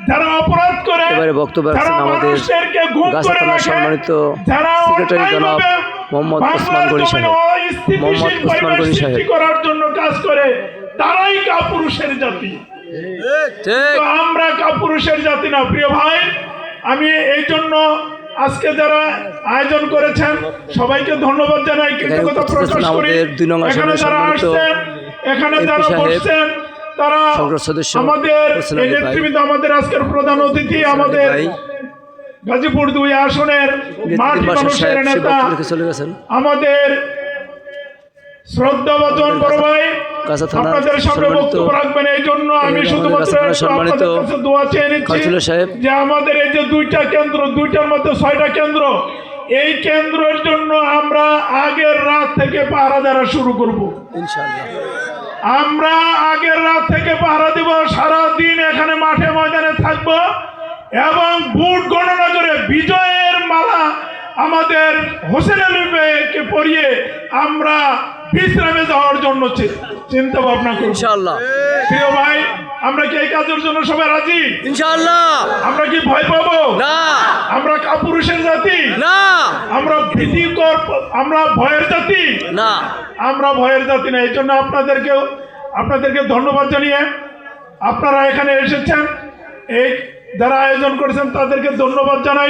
যারা অপরাধ করে, এবারে বক্তব্য রাখছেন আমাদের গাছা থানার সম্মানিত সেক্রেটারি জনাব মোহাম্মদ ওসমান গনি সাহেব। মোহাম্মদ ওসমান গনি সাহেব করার জন্য কাজ করে, তারাই কাপুরুষের জাতি। আমরা কাপুরুষের জাতি না প্রিয় ভাই। আমি এই জন্য আজকে যারা আয়োজন করেছেন সবাইকে ধন্যবাদ জানাই, কৃতজ্ঞতা প্রকাশ করি। এখানে যারা আসছেন, এখানে যারা বসছেন, তারা আমাদের এই নেতৃবৃন্দ, আমাদের আজকের প্রধান অতিথি, আমাদের গাজীপুর 2 আসনের মাঠ মানুষের নেতা, আমাদের শ্রদ্ধাভাজন বড় ভাই, আপনাদের সামনে বক্তব্য রাখবেন। এই জন্য আমি শুধুমাত্র আপনাদের কাছে দোয়া চেয়ে নিচ্ছি যে আমাদের এই যে 2টা কেন্দ্র, 2টার মধ্যে 6টা কেন্দ্র, এই কেন্দ্রের জন্য আমরা আগের রাত থেকে পাহারা দেওয়া শুরু করব ইনশাআল্লাহ। আমরা আগের রাত থেকে পাহারা দিব, সারা দিন এখানে মাঠে ময়দানে থাকব এবং ভোট গণনা করে বিজয়ের মালা আমাদের হোসেন আলী ভাইকে পরিয়ে আমরা বিশ্রামে যাওয়ার জন্য চিন্তা ভাবনা করি ইনশাআল্লাহ। প্রিয় ভাই, আমরা কি এই কাজের জন্য সবাই রাজি ইনশাআল্লাহ? আমরা কি ভয় পাবো না? আমরা কাপুরুষের জাতি না, আমরা ভীতিকর, আমরা ভয়ের জাতি না, আমরা ভয়ের জাতি না। এই জন্য আপনাদেরকে ধন্যবাদ জানিয়ে আপনারা এখানে এসেছেন, এই যারা আয়োজন করেছেন তাদেরকে ধন্যবাদ জানাই।